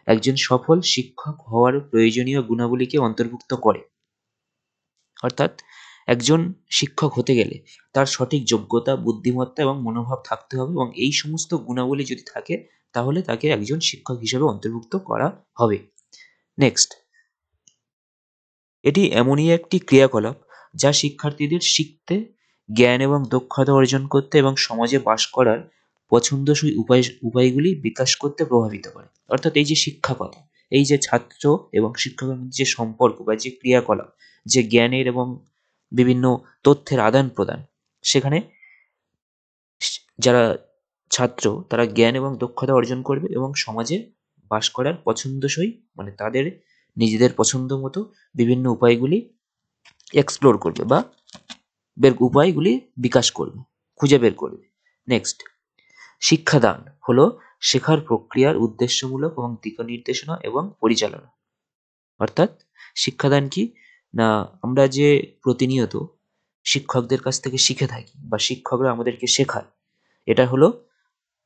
একজন সফল শিক্ষক হওয়ার প্রয়োজনীয় গুণাবলীকে অন্তর্ভুক্ত করে। অর্থাৎ একজন শিক্ষক হতে গেলে তার সঠিক যোগ্যতা, বুদ্ধিমত্তা এবং মনোভাব থাকতে হবে, এবং এই সমস্ত গুণাবলী যদি থাকে তাহলে তাকে একজন শিক্ষক হিসেবে অন্তর্ভুক্ত করা হবে। নেক্সট, এটি এমনই একটি ক্রিয়াকলাপ যা শিক্ষার্থীদের শিখতে, জ্ঞান এবং দক্ষতা অর্জন করতে এবং সমাজে বাস করার পছন্দসই উপায়গুলি বিকাশ করতে প্রভাবিত করে। অর্থাৎ এই যে শিক্ষকতা, এই যে ছাত্র এবং শিক্ষকের মধ্যে যে সম্পর্ক বা যে ক্রিয়াকলাপ, যে জ্ঞানের এবং বিভিন্ন তথ্যের আদান প্রদান, সেখানে যারা ছাত্র তারা জ্ঞান এবং দক্ষতা অর্জন করবে এবং সমাজে বাস করার পছন্দসই, মানে তাদের নিজেদের পছন্দ মতো বিভিন্ন উপায়গুলি এক্সপ্লোর করবে বা উপায়গুলি বিকাশ করবে, খুঁজে বের করবে। নেক্সট, শিক্ষাদান হলো শেখার প্রক্রিয়ার উদ্দেশ্যমূলক এবং দিক নির্দেশনা এবং পরিচালনা। অর্থাৎ শিক্ষাদান কি না, আমরা যে প্রতিনিয়ত শিক্ষকদের কাছ থেকে শিখে থাকি বা শিক্ষকরা আমাদেরকে শেখায়, এটা হলো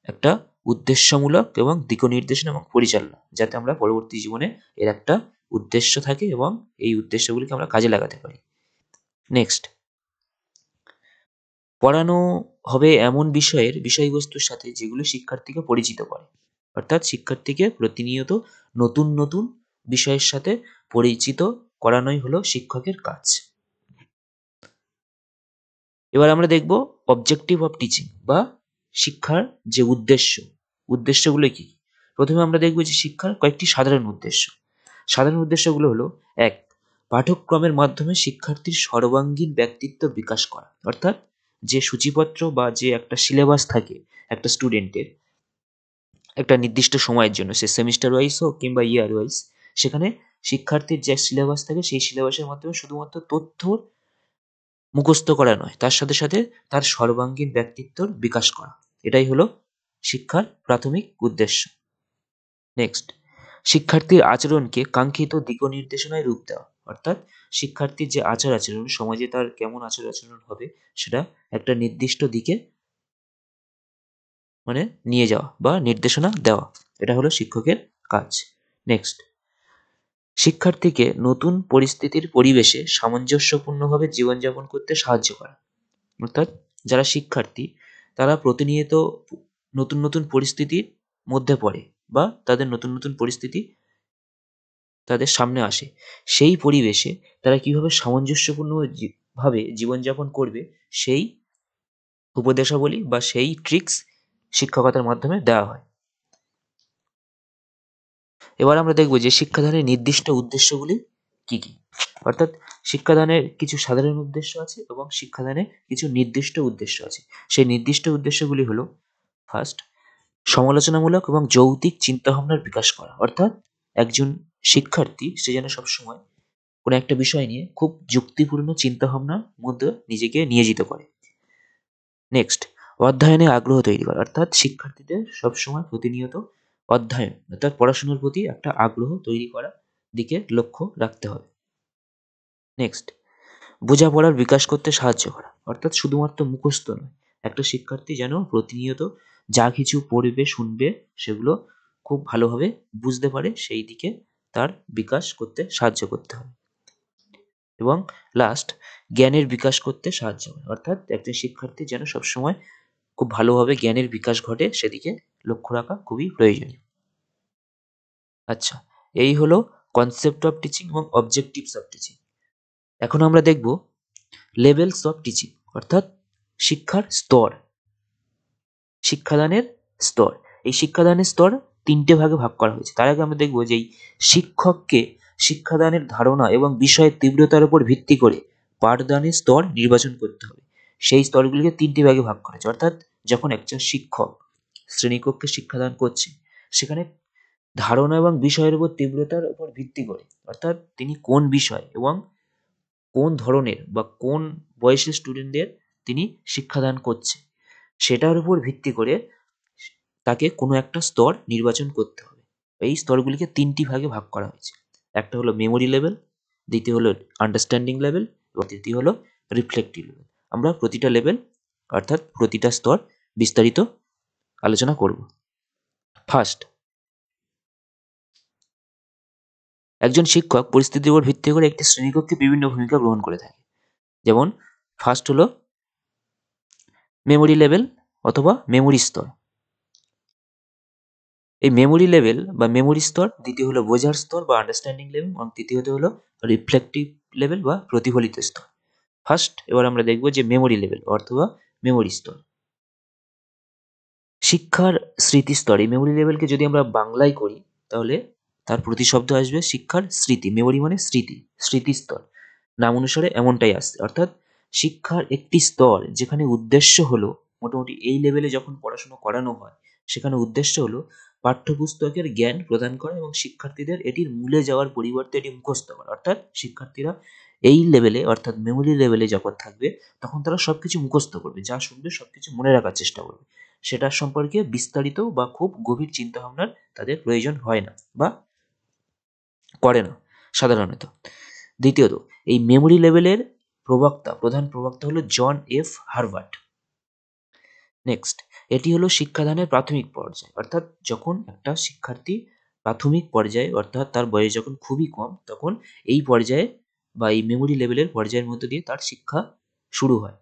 একটা উদ্দেশ্যমূলক এবং দিক নির্দেশনা এবং পরিচালনা, যাতে আমরা পরবর্তী জীবনে এর একটা উদ্দেশ্য থাকে এবং এই উদ্দেশ্যগুলিকে আমরা কাজে লাগাতে পারি। নেক্সট, পড়ানো হবে এমন বিষয়বস্তুর সাথে যেগুলো শিক্ষার্থীকে পরিচিত করে। অর্থাৎ শিক্ষার্থীকে প্রতিনিয়ত নতুন নতুন বিষয়ের সাথে পরিচিত করানোই হলো শিক্ষকের কাজ। এবার আমরা দেখব অবজেক্টিভ অফ টিচিং বা শিক্ষার যে উদ্দেশ্যগুলো কি। প্রথমে আমরা দেখব যে শিক্ষার কয়েকটি সাধারণ উদ্দেশ্য। সাধারণ উদ্দেশ্যগুলো হলো: 1. পাঠ্যক্রমের মাধ্যমে শিক্ষার্থীর সর্বাঙ্গীন ব্যক্তিত্ব বিকাশ করা। অর্থাৎ যে সূচিপত্র বা যে একটা সিলেবাস থাকে একটা স্টুডেন্টের একটা নির্দিষ্ট সময়ের জন্য, সে সেমিস্টার ওয়াইজ হোক কিংবা ইয়ার ওয়াইজ, সেখানে শিক্ষার্থীর যে সিলেবাস থাকে সেই সিলেবাসের মাধ্যমে শুধুমাত্র তথ্য মুখস্থ করা নয়, তার সাথে সাথে তার সর্বাঙ্গীন ব্যক্তিত্বর বিকাশ করা। এটাই হলো শিক্ষার প্রাথমিক উদ্দেশ্য। নেক্সট, শিক্ষার্থীর আচরণকে কাঙ্ক্ষিত দিক নির্দেশনায় রূপ দেওয়া। অর্থাৎ শিক্ষার্থীর যে আচার আচরণ, সমাজে তার কেমন আচার আচরণ হবে সেটা একটা নির্দিষ্ট দিকে মানে নিয়ে যাওয়া বা নির্দেশনা দেওয়া, এটা হলো শিক্ষকের কাজ। নেক্সট, শিক্ষার্থীকে নতুন পরিস্থিতির পরিবেশে সামঞ্জস্যপূর্ণভাবে জীবনযাপন করতে সাহায্য করা। অর্থাৎ যারা শিক্ষার্থী তারা প্রতিনিয়ত নতুন নতুন পরিস্থিতির মধ্যে পড়ে বা তাদের নতুন নতুন পরিস্থিতি তাদের সামনে আসে, সেই পরিবেশে তারা কিভাবে সামঞ্জস্যপূর্ণ ভাবে জীবনযাপন করবে সেই উপদেশাবলী বা সেই ট্রিক্স শিক্ষকতার মাধ্যমে দেওয়া হয়। এবার আমরা দেখব যে শিক্ষাদানের নির্দিষ্ট উদ্দেশ্যগুলি কি কি। অর্থাৎ শিক্ষাদানের কিছু সাধারণ উদ্দেশ্য আছে এবং শিক্ষাদানের কিছু নির্দিষ্ট উদ্দেশ্য আছে। সেই নির্দিষ্ট উদ্দেশ্যগুলি হলো: ফার্স্ট, সমালোচনামূলক এবং যৌক্তিক চিন্তাভাবনার বিকাশ করা। অর্থাৎ একজন শিক্ষার্থী সে যেন সবসময় কোনো একটা বিষয় নিয়ে খুব যুক্তিপূর্ণ চিন্তাভাবনার মধ্যে নিজেকে নিয়োজিত করে। নেক্সট, অধ্যয়নে আগ্রহ তৈরি করা। অর্থাৎ শিক্ষার্থীদের সবসময় প্রতিনিয়ত অধ্যয়ন অর্থাৎ পড়াশোনার প্রতি একটা আগ্রহ তৈরি করা দিকে লক্ষ্য রাখতে হবে। নেক্সট, বোঝাপড়ার বিকাশ করতে সাহায্য করা। অর্থাৎ শুধুমাত্র মুখস্থ নয়, একটা শিক্ষার্থী যেন প্রতিনিয়ত যা কিছু পড়বে শুনবে সেগুলো খুব ভালোভাবে বুঝতে পারে, সেই দিকে তার বিকাশ করতে সাহায্য করতে হবে। এবং লাস্ট, জ্ঞানের বিকাশ করতে সাহায্য করে। অর্থাৎ একজন শিক্ষার্থী যেন সবসময় খুব ভালোভাবে জ্ঞানের বিকাশ ঘটে সেদিকে লক্ষ্য রাখা খুবই প্রয়োজনীয়। আচ্ছা, এই হলো কনসেপ্ট অফ টিচিং এবং অবজেক্টিভস অফ টিচিং। এখন আমরা দেখব লেভেলস অফ টিচিং, অর্থাৎ শিক্ষার স্তর, শিক্ষাদানের স্তর। এই শিক্ষাদানের স্তর তিনটে ভাগে ভাগ করা হয়েছে। তার আগে আমরা দেখব যে এই শিক্ষককে শিক্ষাদানের ধারণা এবং বিষয়ের তীব্রতার উপর ভিত্তি করে পাঠদানের স্তর নির্বাচন করতে হবে। সেই স্তরগুলিকে তিনটি ভাগে ভাগ করা হয়েছে। অর্থাৎ যখন একজন শিক্ষক শ্রেণীকক্ষে শিক্ষাদান করছে, সেখানে ধারণা এবং বিষয়ের উপর তীব্রতার উপর ভিত্তি করে, অর্থাৎ তিনি কোন বিষয় এবং কোন ধরনের বা কোন বয়সের স্টুডেন্টদের তিনি শিক্ষাদান করছে, সেটার উপর ভিত্তি করে তাকে কোনো একটা স্তর নির্বাচন করতে হবে। এই স্তরগুলিকে তিনটি ভাগে ভাগ করা হয়েছে। একটা হলো মেমোরি লেভেল, দ্বিতীয় হলো আন্ডারস্ট্যান্ডিং লেভেল এবং তৃতীয় হলো রিফ্লেক্টিভ লেভেল। আমরা প্রতিটা লেভেল অর্থাৎ প্রতিটা স্তর বিস্তারিত আলোচনা করব। ফার্স্ট, একজন শিক্ষক পরিস্থিতির উপর ভিত্তি করে একটি শ্রেণীকক্ষে বিভিন্ন ভূমিকা গ্রহণ করে থাকে। যেমন ফার্স্ট হলো মেমোরি লেভেল অথবা মেমোরি স্তর। এই মেমোরি লেভেল বা মেমোরি স্তর, দ্বিতীয় হলো বোঝার স্তর বা আন্ডারস্ট্যান্ডিং লেভেল, এবং তৃতীয়ত হলো রিফ্লেক্টিভ লেভেল বা প্রতিফলিত স্তর। ফার্স্ট এবার আমরা দেখব যে মেমোরি লেভেল অথবা মেমোরি স্তর। শিক্ষার স্মৃতিস্তর, এই মেমোরি লেভেলকে যদি আমরা বাংলায় করি তাহলে তার প্রতিশব্দ আসবে শিক্ষার স্মৃতি। মেমোরি মানে স্মৃতি, স্মৃতিস্তর নাম অনুসারে এমনটাই আসছে। অর্থাৎ শিক্ষার একটি স্তর যেখানে উদ্দেশ্য হলো, মোটামুটি এই লেভেলে যখন পড়াশোনা করানো হয় সেখানে উদ্দেশ্য হলো পাঠ্যপুস্তকের জ্ঞান প্রদান করা এবং শিক্ষার্থীদের এটির মূলে যাওয়ার পরিবর্তে এটি মুখস্থ করা। অর্থাৎ শিক্ষার্থীরা এই লেভেলে অর্থাৎ মেমোরি লেভেলে যখন থাকবে তখন তারা সবকিছু মুখস্থ করবে, যা শুনবে সবকিছু মনে রাখার চেষ্টা করবে। সেটার সম্পর্কে বিস্তারিত বা খুব গভীর চিন্তা ভাবনার তাদের প্রয়োজন হয় না বা করে না সাধারণত। দ্বিতীয়ত, এই মেমোরি লেভেলের প্রধান প্রবক্তা হলো জন এফ হারবার্ট। নেক্সট, এটি হলো শিক্ষাদানের প্রাথমিক পর্যায়। অর্থাৎ যখন একটা শিক্ষার্থী প্রাথমিক পর্যায়ে, অর্থাৎ তার বয়স যখন খুবই কম, তখন এই পর্যায়ে বা এই মেমোরি লেভেলের পর্যায়ের মধ্যে দিয়ে তার শিক্ষা শুরু হয়।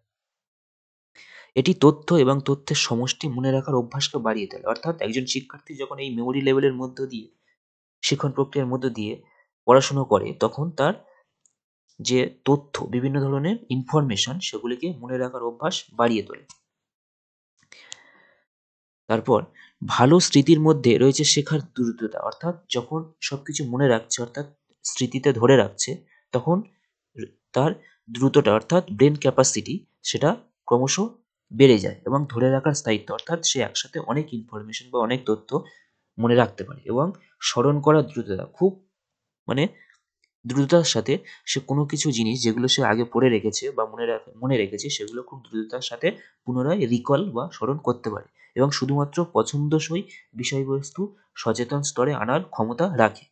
এটি তথ্য এবং তথ্যের সমষ্টি মনে রাখার অভ্যাসকে বাড়িয়ে তোলে। অর্থাৎ একজন শিক্ষার্থী যখন এই মেমোরি লেভেলের মধ্য দিয়ে, শিক্ষণ প্রক্রিয়ার মধ্য দিয়ে পড়াশুনো করে, তখন তার যে তথ্য, বিভিন্ন ধরনের ইনফরমেশন, সেগুলিকে মনে রাখার অভ্যাস বাড়িয়ে তোলে। তারপর ভালো স্মৃতির মধ্যে রয়েছে শেখার দ্রুততা। অর্থাৎ যখন সবকিছু মনে রাখছে, অর্থাৎ স্মৃতিতে ধরে রাখছে, তখন তার দ্রুততা অর্থাৎ ব্রেন ক্যাপাসিটি সেটা ক্রমশ বেড়ে যায় এবং ধরে রাখার স্থায়িত্ব, অর্থাৎ সে একসাথে অনেক ইনফরমেশন বা অনেক তথ্য মনে রাখতে পারে। এবং স্মরণ করার দ্রুততা খুব, মানে দ্রুততার সাথে সে কোনো কিছু জিনিস যেগুলো সে আগে পড়ে রেখেছে বা মনে রেখেছে সেগুলো খুব দ্রুততার সাথে পুনরায় রিকল বা স্মরণ করতে পারে এবং শুধুমাত্র পছন্দসই বিষয়বস্তু সচেতন স্তরে আনার ক্ষমতা রাখে।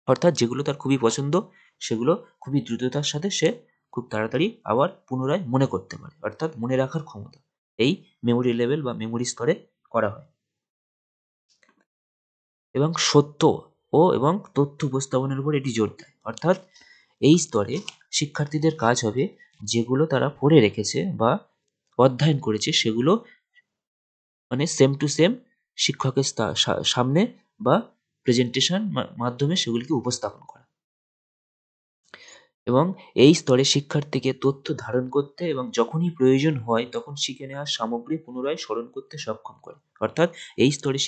অর্থাৎ যেগুলো তার খুবই পছন্দ সেগুলো খুবই দ্রুততার সাথে সে খুব তাড়াতাড়ি আবার পুনরায় মনে করতে পারে, অর্থাৎ মনে রাখার ক্ষমতা এই মেমোরি লেভেল বা মেমোরি স্তরে করা হয়। এবং সত্য এবং তথ্য উপস্থাপনের উপর এটি জোর দেয়। অর্থাৎ এই স্তরে শিক্ষার্থীদের কাজ হবে যেগুলো তারা পড়ে রেখেছে বা অধ্যয়ন করেছে সেগুলো, মানে সেম টু সেম শিক্ষকের সামনে বা প্রেজেন্টেশন মাধ্যমে সেগুলিকে উপস্থাপন করা। এবং এই স্তরে শিক্ষার্থীকে তথ্য ধারণ করতে এবং যখনই প্রয়োজন হয় তখন শিখে নেওয়ার সামগ্রী পুনরায় স্মরণ করতে সক্ষম করে। অর্থাৎ এই স্তরে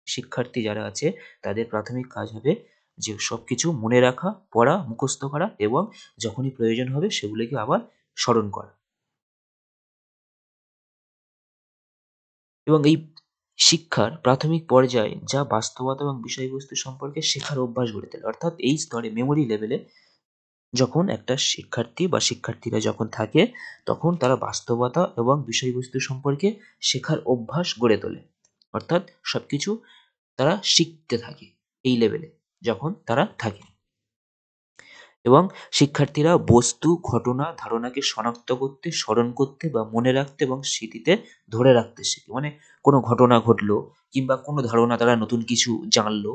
শিক্ষার্থী যারা আছে তাদের প্রাথমিক কাজ হবে যে সবকিছু মনে রাখা, পড়া, মুখস্থ করা এবং যখনই প্রয়োজন হবে সেগুলিকে আবার স্মরণ করা। এবং এই শিক্ষার প্রাথমিক পর্যায়ে যা বাস্তবতা এবং বিষয়বস্তু সম্পর্কে শেখার অভ্যাস গড়ে তোলে। অর্থাৎ এই স্তরে মেমোরি লেভেলে যখন একটা শিক্ষার্থী বা শিক্ষার্থীরা যখন থাকে তখন তারা বাস্তবতা এবং বিষয়বস্তু সম্পর্কে শেখার অভ্যাস গড়ে তোলে। অর্থাৎ সবকিছু তারা শিখতে থাকে এই লেভেলে যখন তারা থাকে। এবং শিক্ষার্থীরা বস্তু, ঘটনা, ধারণাকে শনাক্ত করতে, স্মরণ করতে বা মনে রাখতে এবং স্মৃতিতে ধরে রাখতে শেখে। মানে কোনো ঘটনা ঘটলো কিংবা কোনো ধারণা, তারা নতুন কিছু জানলো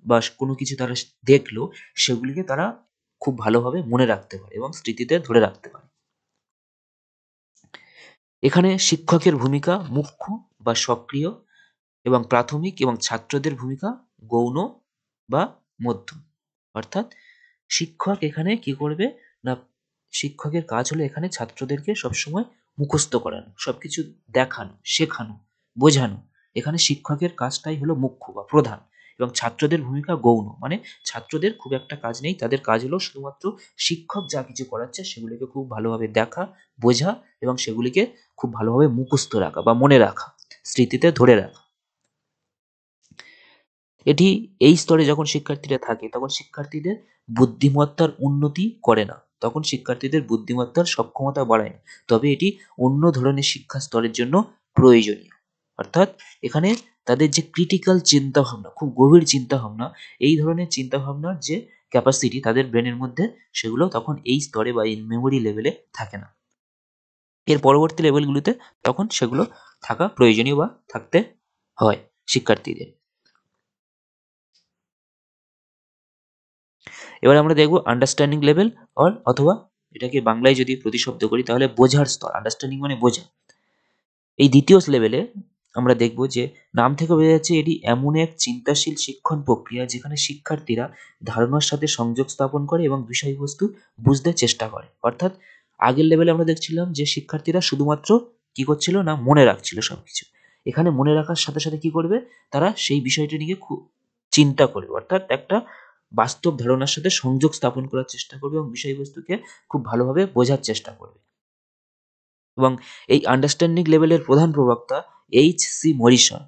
বা কোনো কিছু তারা দেখলো, সেগুলিকে তারা খুব ভালোভাবে মনে রাখতে পারে এবং স্মৃতিতে ধরে রাখতে পারে। এখানে শিক্ষকের ভূমিকা মুখ্য বা সক্রিয় এবং প্রাথমিক, এবং ছাত্রদের ভূমিকা গৌণ বা মধ্যম। অর্থাৎ শিক্ষক এখানে কি করবে না, শিক্ষকের কাজ হলো এখানে ছাত্রদেরকে সবসময় মুখস্থ করানো, সবকিছু দেখানো, শেখানো, বোঝানো। এখানে শিক্ষকের কাজটাই হলো মুখ্য বা প্রধান এবং ছাত্রদের ভূমিকা গৌণ। মানে ছাত্রদের খুব একটা কাজ নেই, তাদের কাজ হলো শুধুমাত্র শিক্ষক যা কিছু করাচ্ছে সেগুলিকে খুব ভালোভাবে দেখা, বোঝা এবং সেগুলিকে খুব ভালোভাবে মুখস্থ রাখা বা মনে রাখা, স্মৃতিতে ধরে রাখা। এটি এই স্তরে যখন শিক্ষার্থীরা থাকে তখন শিক্ষার্থীদের বুদ্ধিমত্তার উন্নতি করে না, তখন শিক্ষার্থীদের বুদ্ধিমত্তার সক্ষমতা বাড়ায় না, তবে এটি অন্য ধরনের শিক্ষা স্তরের জন্য প্রয়োজনীয়। অর্থাৎ এখানে তাদের যে ক্রিটিক্যাল চিন্তাভাবনা, খুব গভীর চিন্তাভাবনা, এই ধরনের চিন্তাভাবনার যে ক্যাপাসিটি তাদের ব্রেনের মধ্যে, সেগুলো তখন এই স্তরে বা এই মেমোরি লেভেলে থাকে না। এর পরবর্তী লেভেলগুলিতে তখন সেগুলো থাকা প্রয়োজনীয় বা থাকতে হয় শিক্ষার্থীদের। এবার আমরা দেখব আন্ডারস্ট্যান্ডিং লেভেল অথবা এটাকে বাংলায় যদি প্রতিশব্দ করি তাহলে বোঝার স্তর। আন্ডারস্ট্যান্ডিং মানে বোঝা। এই দ্বিতীয় লেভেলে আমরা দেখব যে নাম থেকে বোঝা যাচ্ছে এটি এমন এক চিন্তাশীল শিক্ষণ প্রক্রিয়া যেখানে শিক্ষার্থীরা ধারণার সাথে সংযোগ স্থাপন করে এবং বিষয়বস্তু বুঝতে চেষ্টা করে। অর্থাৎ আগের লেভেলে আমরা দেখছিলাম যে শিক্ষার্থীরা শুধুমাত্র কি করছিল না মনে রাখছিল সবকিছু। এখানে মনে রাখার সাথে সাথে কি করবে, তারা সেই বিষয়টি নিয়ে খুব চিন্তা করবে, অর্থাৎ একটা বাস্তব ধারণার সাথে সংযোগ স্থাপন করার চেষ্টা করবে এবং বিষয়বস্তুকে খুব ভালোভাবে বোঝার চেষ্টা করবে। এবং এই আন্ডারস্ট্যান্ডিং লেভেলের প্রধান প্রবক্তা H.C. মরিসন,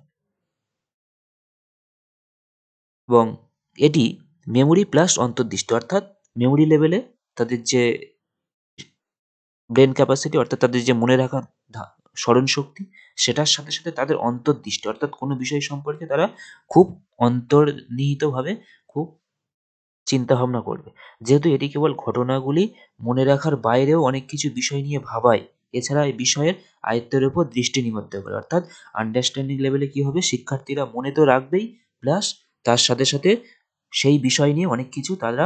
এবং এটি মেমোরি প্লাস অন্তর্দৃষ্টি, অর্থাৎ মেমোরি লেভেলে তাদের যে ব্রেন ক্যাপাসিটি, অর্থাৎ তাদের যে মনে রাখার স্মরণ শক্তি, সেটার সাথে সাথে তাদের অন্তর্দৃষ্টি, অর্থাৎ কোনো বিষয় সম্পর্কে তারা খুব অন্তর্নিহিতভাবে খুব চিন্তা ভাবনা করবে। যেহেতু এটি কেবল ঘটনাগুলি মনে রাখার বাইরেও অনেক কিছু বিষয় নিয়ে ভাবায়, এছাড়া এই বিষয়ের আয়ত্তের উপর দৃষ্টি নিবদ্ধ করে। অর্থাৎ আন্ডারস্ট্যান্ডিং লেভেলে কি হবে, শিক্ষার্থীরা মনে তো রাখবেই, প্লাস তার সাথে সাথে সেই বিষয় নিয়ে অনেক কিছু তারা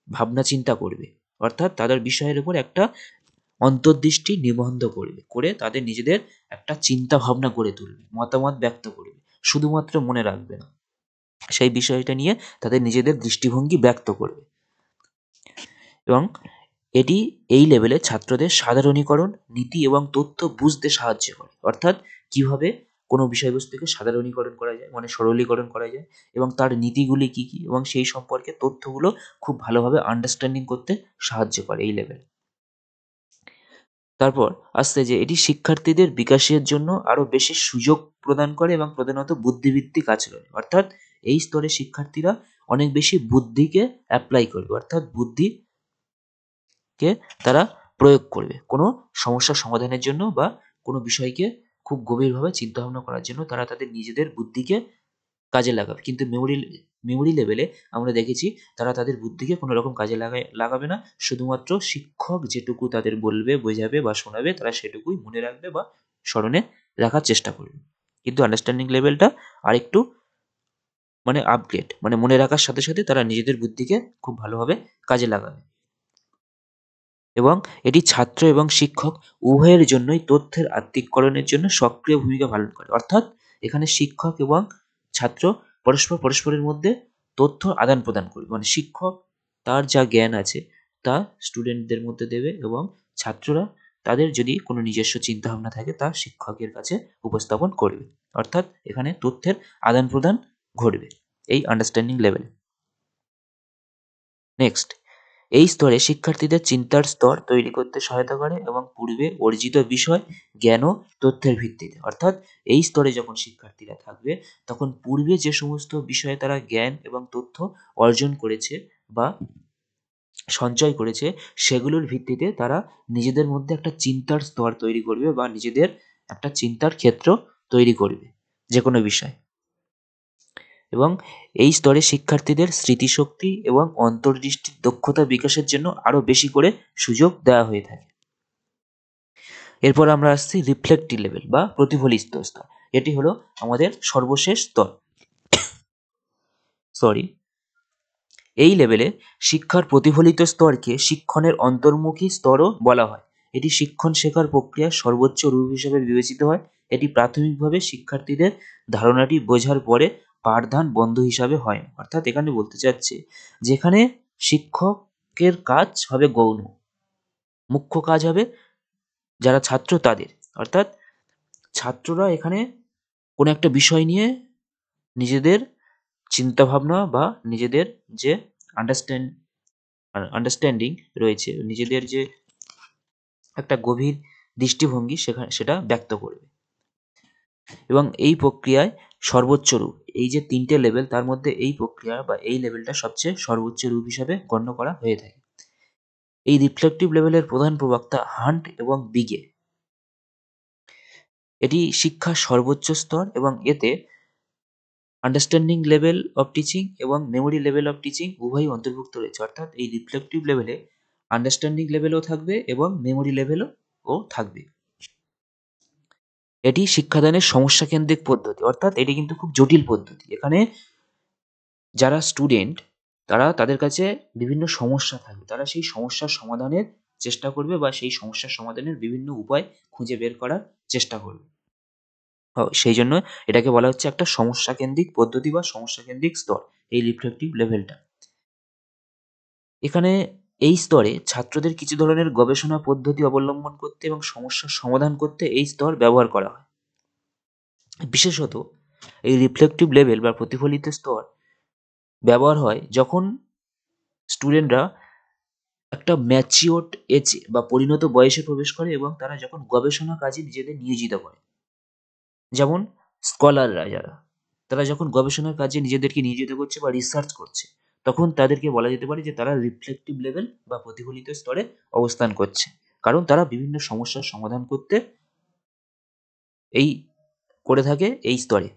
ভাবনা চিন্তা করবে। অর্থাৎ তাদের বিষয়ের উপর একটা অন্তর্দৃষ্টি নিবন্ধ করবে, করে তাদের নিজেদের একটা চিন্তা ভাবনা গড়ে তুলবে, মতামত ব্যক্ত করবে, শুধুমাত্র মনে রাখবে না, সেই বিষয়টা নিয়ে তাদের নিজেদের দৃষ্টিভঙ্গি ব্যক্ত করবে। এবং এটি এই লেভেলে ছাত্রদের সাধারণীকরণ, নীতি এবং তথ্য বুঝতে সাহায্য করে। অর্থাৎ কিভাবে কোনো বিষয়বস্তুকে সাধারণীকরণ করা যায়, মানে সরলীকরণ করা যায়, এবং তার নীতিগুলি কি কি, এবং সেই সম্পর্কে তথ্যগুলো খুব ভালোভাবে আন্ডারস্ট্যান্ডিং করতে সাহায্য করে এই লেভেল। তারপর আসছে যে এটি শিক্ষার্থীদের বিকাশের জন্য আরো বেশি সুযোগ প্রদান করে এবং প্রধানত বুদ্ধিভিত্তিক আচরণ। অর্থাৎ এই স্তরে শিক্ষার্থীরা অনেক বেশি বুদ্ধিকে অ্যাপ্লাই করবে, অর্থাৎ বুদ্ধিকে তারা প্রয়োগ করবে কোনো সমস্যা সমাধানের জন্য বা কোনো বিষয়কে খুব গভীরভাবে চিন্তা ভাবনা করার জন্য তারা তাদের নিজেদের বুদ্ধিকে কাজে লাগাবে। কিন্তু মেমোরি লেভেলে আমরা দেখেছি তারা তাদের বুদ্ধিকে কোনো রকম কাজে লাগাবে না, শুধুমাত্র শিক্ষক যেটুকু তাদের বলবে, বোঝাবে বা শোনাবে, তারা সেটুকুই মনে রাখবে বা স্মরণে রাখার চেষ্টা করবে। কিন্তু আন্ডারস্ট্যান্ডিং লেভেলটা আরেকটু মানে আপগ্রেড, মানে মনে রাখার সাথে সাথে তারা নিজেদের বুদ্ধিকে খুব ভালোভাবে কাজে লাগাবে। এবং এটি ছাত্র এবং শিক্ষক উভয়ের জন্যই তথ্যের আত্মিককরণের জন্য সক্রিয় ভূমিকা পালন করে। অর্থাৎ এখানে শিক্ষক এবং ছাত্র পরস্পরের মধ্যে তথ্য আদান প্রদান করবে, মানে শিক্ষক তার যা জ্ঞান আছে তা স্টুডেন্টদের মধ্যে দেবে এবং ছাত্ররা তাদের যদি কোনো নিজস্ব চিন্তা ভাবনা থাকে তা শিক্ষকের কাছে উপস্থাপন করবে। অর্থাৎ এখানে তথ্যের আদান প্রদান ঘটবে এই আন্ডারস্ট্যান্ডিং লেভেলে। নেক্সট, এই স্তরে শিক্ষার্থীদের চিন্তার স্তর তৈরি করতে সহায়তা করে এবং পূর্বে অর্জিত বিষয়, জ্ঞান ও তথ্যের ভিত্তিতে। অর্থাৎ এই স্তরে যখন শিক্ষার্থীরা থাকবে তখন পূর্বে যে সমস্ত বিষয়ে তারা জ্ঞান এবং তথ্য অর্জন করেছে বা সঞ্চয় করেছে সেগুলোর ভিত্তিতে তারা নিজেদের মধ্যে একটা চিন্তার স্তর তৈরি করবে বা নিজেদের একটা চিন্তার ক্ষেত্র তৈরি করবে যে কোনো বিষয়। এবং এই স্তরে শিক্ষার্থীদের স্মৃতিশক্তি এবং অন্তর্দৃষ্টির দক্ষতা বিকাশের জন্য আরো বেশি করে সুযোগ দেওয়া হয়ে থাকে। এরপর আমরা আসছি রিফ্লেক্টিভ লেভেল বা প্রতিফলিত স্তর। এটি হলো আমাদের সর্বশেষ স্তর। এই লেভেলে শিক্ষার প্রতিফলিত স্তরকে শিক্ষণের অন্তর্মুখী স্তরও বলা হয়। এটি শিক্ষণ শেখার প্রক্রিয়ার সর্বোচ্চ রূপ হিসেবে বিবেচিত হয়। এটি প্রাথমিকভাবে শিক্ষার্থীদের ধারণাটি বোঝার পরে পাঠদান বন্ধ হিসাবে হয়। অর্থাৎ এখানে বলতে চাচ্ছে যেখানে শিক্ষকের কাজ হবে গৌণ, মুখ্য কাজ হবে যারা ছাত্র তাদের। অর্থাৎ ছাত্ররা এখানে কোনো একটা বিষয় নিয়ে নিজেদের চিন্তাভাবনা বা নিজেদের যে আন্ডারস্ট্যান্ডিং রয়েছে, নিজেদের যে একটা গভীর দৃষ্টিভঙ্গি সেটা ব্যক্ত করবে। এবং এই প্রক্রিয়ায় সর্বোচ্চ রূপ, এই যে তিনটে লেভেল তার মধ্যে এই প্রক্রিয়া বা এই লেভেলটা সবচেয়ে সর্বোচ্চ রূপ হিসাবে গণ্য করা হয়ে থাকে। এই রিফ্লেক্টিভ লেভেলের প্রধান প্রবক্তা হান্ট এবং বিগে। এটি শিক্ষার সর্বোচ্চ স্তর এবং এতে আন্ডারস্ট্যান্ডিং লেভেল অফ টিচিং এবং মেমোরি লেভেল অফ টিচিং উভয়ই অন্তর্ভুক্ত রয়েছে। অর্থাৎ এই রিফ্লেক্টিভ লেভেলে আন্ডারস্ট্যান্ডিং লেভেলও থাকবে এবং মেমোরি লেভেলও থাকবে। এটি শিক্ষাদানের সমস্যা কেন্দ্রিক পদ্ধতি, অর্থাৎ এটি কিন্তু খুব জটিল পদ্ধতি। এখানে যারা স্টুডেন্ট তারা তাদের কাছে বিভিন্ন সমস্যা থাকবে, তারা সেই সমস্যার সমাধানের চেষ্টা করবে বা সেই সমস্যার সমাধানের বিভিন্ন উপায় খুঁজে বের করার চেষ্টা করবে। সেই জন্য এটাকে বলা হচ্ছে একটা সমস্যা কেন্দ্রিক পদ্ধতি বা সমস্যা কেন্দ্রিক স্তর, এই রিফ্লেক্টিভ লেভেলটা। এখানে এই স্তরে ছাত্রদের কিছু ধরনের গবেষণা পদ্ধতি অবলম্বন করতে এবং সমস্যার সমাধান করতে এই স্তর ব্যবহার করা হয়। বিশেষত এই রিফ্লেক্টিভ লেভেল বা প্রতিফলিত স্তর ব্যবহার হয় যখন স্টুডেন্টরা একটা ম্যাচিওর্ড এজে বা পরিণত বয়সে প্রবেশ করে এবং তারা যখন গবেষণা কাজে নিজেদের নিয়োজিত করে। যেমন স্কলাররা যারা, তারা যখন গবেষণার কাজে নিজেদেরকে নিয়োজিত করছে বা রিসার্চ করছে, তখন তাদেরকে বলা যেতে পারে যে তারা রিফ্লেক্টিভ লেভেল বা প্রতিফলিত স্তরে অবস্থান করছে, কারণ তারা বিভিন্ন সমস্যার সমাধান করতে এই করে থাকে এই স্তরে।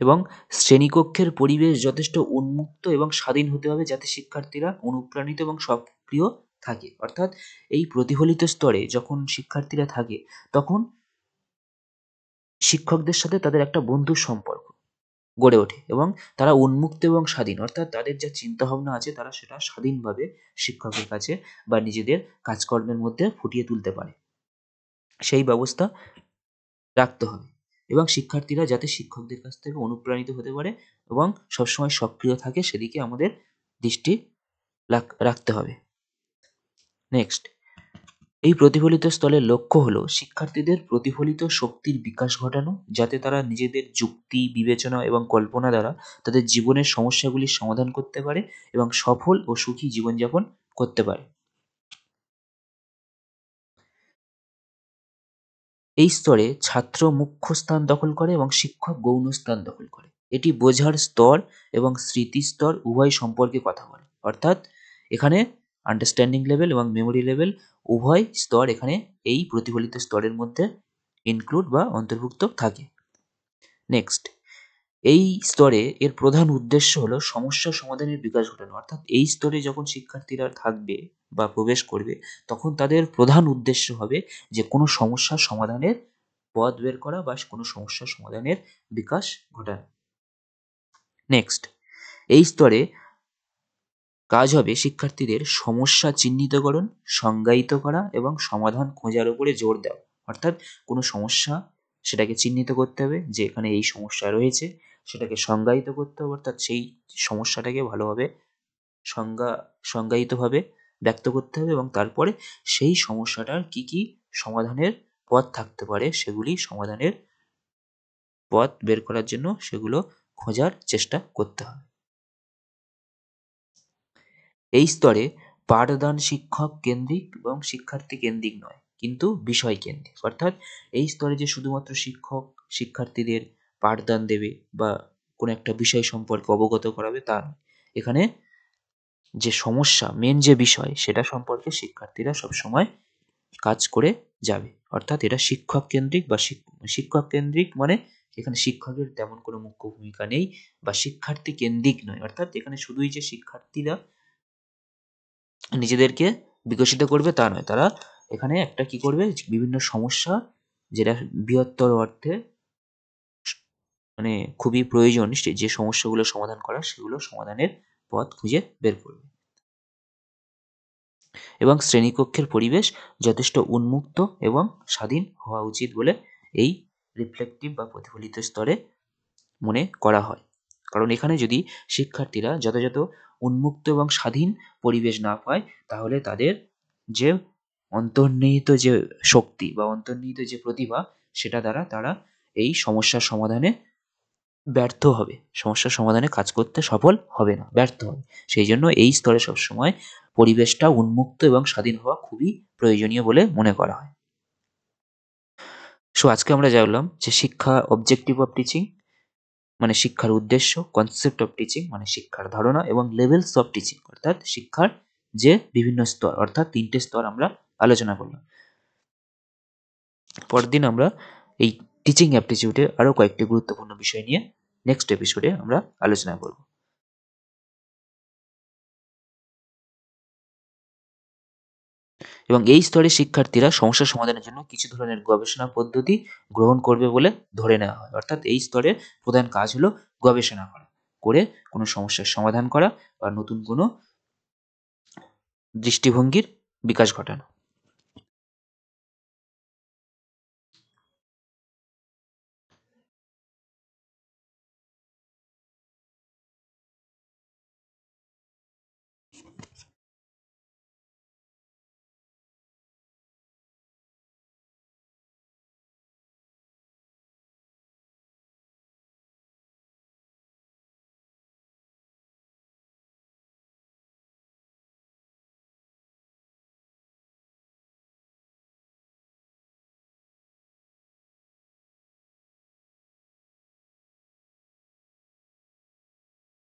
এবং শ্রেণীকক্ষের পরিবেশ যথেষ্ট উন্মুক্ত এবং স্বাধীন হতে হবে যাতে শিক্ষার্থীরা অনুপ্রাণিত এবং সক্রিয় থাকে। অর্থাৎ এই প্রতিফলিত স্তরে যখন শিক্ষার্থীরা থাকে তখন শিক্ষকদের সাথে তাদের একটা বন্ধুর সম্পর্ক গড়ে ওঠে এবং তারা উন্মুক্ত এবং স্বাধীন, অর্থাৎ তাদের যা চিন্তাভাবনা আছে তারা সেটা স্বাধীনভাবে শিক্ষকের কাছে বা নিজেদের কাজকর্মের মধ্যে ফুটিয়ে তুলতে পারে, সেই ব্যবস্থা রাখতে হবে। এবং শিক্ষার্থীরা যাতে শিক্ষকদের কাছ থেকে অনুপ্রাণিত হতে পারে এবং সবসময় সক্রিয় থাকে সেদিকে আমাদের দৃষ্টি রাখতে হবে। নেক্সট, এই প্রতিফলিত স্তরের লক্ষ্য হলো শিক্ষার্থীদের প্রতিফলিত শক্তির বিকাশ ঘটানো, যাতে তারা নিজেদের যুক্তি, বিবেচনা এবং কল্পনা দ্বারা তাদের জীবনের সমস্যাগুলির সমাধান করতে পারে এবং সফল ও সুখী জীবনযাপন করতে পারে। এই স্তরে ছাত্র মুখ্য স্থান দখল করে এবং শিক্ষক গৌণ স্থান দখল করে। এটি বোঝার স্তর এবং স্মৃতি স্তর উভয় সম্পর্কে কথা বলে। অর্থাৎ এখানে আন্ডারস্ট্যান্ডিং লেভেল এবং মেমোরি লেভেল উভয় স্তর এখানে এই প্রতিফলিত স্তরের মধ্যে ইনক্লুড বা অন্তর্ভুক্ত থাকে। নেক্সট, এই স্তরে এর প্রধান উদ্দেশ্য হলো সমস্যা সমাধানের বিকাশ ঘটানো। অর্থাৎ এই স্তরে যখন শিক্ষার্থীরা থাকবে বা প্রবেশ করবে তখন তাদের প্রধান উদ্দেশ্য হবে যে কোনো সমস্যার সমাধানের পথ বের করা বা কোনো সমস্যার সমাধানের বিকাশ ঘটানো। নেক্সট, এই স্তরে কাজ হবে শিক্ষার্থীদের সমস্যা চিহ্নিতকরণ, সংজ্ঞায়িত করা এবং সমাধান খোঁজার উপরে জোর দেওয়া। অর্থাৎ কোনো সমস্যা সেটাকে চিহ্নিত করতে হবে যে এখানে এই সমস্যা রয়েছে, সেটাকে সংজ্ঞায়িত করতে হবে, অর্থাৎ সেই সমস্যাটাকে ভালোভাবে সংজ্ঞায়িতভাবে ব্যক্ত করতে হবে এবং তারপরে সেই সমস্যাটার কি কি সমাধানের পথ থাকতে পারে সেগুলি সমাধানের পথ বের করার জন্য সেগুলো খোঁজার চেষ্টা করতে হবে। এই স্তরে পাঠদান শিক্ষক কেন্দ্রিক এবং শিক্ষার্থী কেন্দ্রিক নয়, কিন্তু বিষয় কেন্দ্রিক। অর্থাৎ এই স্তরে যে শুধুমাত্র শিক্ষক শিক্ষার্থীদের পাঠদান দেবে বা কোনো একটা বিষয় সম্পর্কে অবগত করাবে তা নয়। এখানে যে সমস্যা, মেন যে বিষয়, সেটা সম্পর্কে শিক্ষার্থীরা সবসময় কাজ করে যাবে। অর্থাৎ এটা শিক্ষক কেন্দ্রিক বা শিক্ষক কেন্দ্রিক মানে এখানে শিক্ষকের তেমন কোনো মুখ্য ভূমিকা নেই বা শিক্ষার্থী কেন্দ্রিক নয়। অর্থাৎ এখানে শুধুই যে শিক্ষার্থীরা নিজেদেরকে বিকশিত করবে তা নয়, তারা এখানে একটা কি করবে, বিভিন্ন সমস্যা যেটা বৃহত্তর অর্থে মানে খুবই প্রয়োজন যে সমস্যাগুলো সমাধান করা, সেগুলো সমাধানের পথ খুঁজে বের করবে। এবং শ্রেণীকক্ষের পরিবেশ যথেষ্ট উন্মুক্ত এবং স্বাধীন হওয়া উচিত বলে এই রিফ্লেক্টিভ বা প্রতিফলিত স্তরে মনে করা হয়। কারণ এখানে যদি শিক্ষার্থীরা যথাযথ উন্মুক্ত এবং স্বাধীন পরিবেশ না পায় তাহলে তাদের যে অন্তর্নিহিত যে শক্তি বা অন্তর্নিহিত যে প্রতিভা সেটা দ্বারা তারা এই সমস্যার সমাধানে ব্যর্থ হবে, সমস্যার সমাধানে কাজ করতে সফল হবে না, ব্যর্থ হবে। সেই জন্য এই স্তরে সবসময় পরিবেশটা উন্মুক্ত এবং স্বাধীন হওয়া খুবই প্রয়োজনীয় বলে মনে করা হয়। সো আজকে আমরা জানলাম যে শিক্ষা অবজেক্টিভ অফ টিচিং মানে শিক্ষার উদ্দেশ্য, কনসেপ্ট অফ টিচিং মানে শিক্ষার ধারণা এবং লেভেলস অফ টিচিং অর্থাৎ শিক্ষার যে বিভিন্ন স্তর, অর্থাৎ 3টে স্তর আমরা আলোচনা করলাম। পরের দিন আমরা এই টিচিং অ্যাপটিটিউডের আরো কয়েকটি গুরুত্বপূর্ণ বিষয় নিয়ে নেক্সট এপিসোডে আমরা আলোচনা করব। এবং এই স্তরে শিক্ষার্থীরা সমস্যা সমাধানের জন্য কিছু ধরনের গবেষণা পদ্ধতি গ্রহণ করবে বলে ধরে নেওয়া হয়। অর্থাৎ এই স্তরে প্রধান কাজ হলো গবেষণা করা। করে কোনো সমস্যার সমাধান করা বা নতুন কোনো দৃষ্টিভঙ্গির বিকাশ ঘটানো।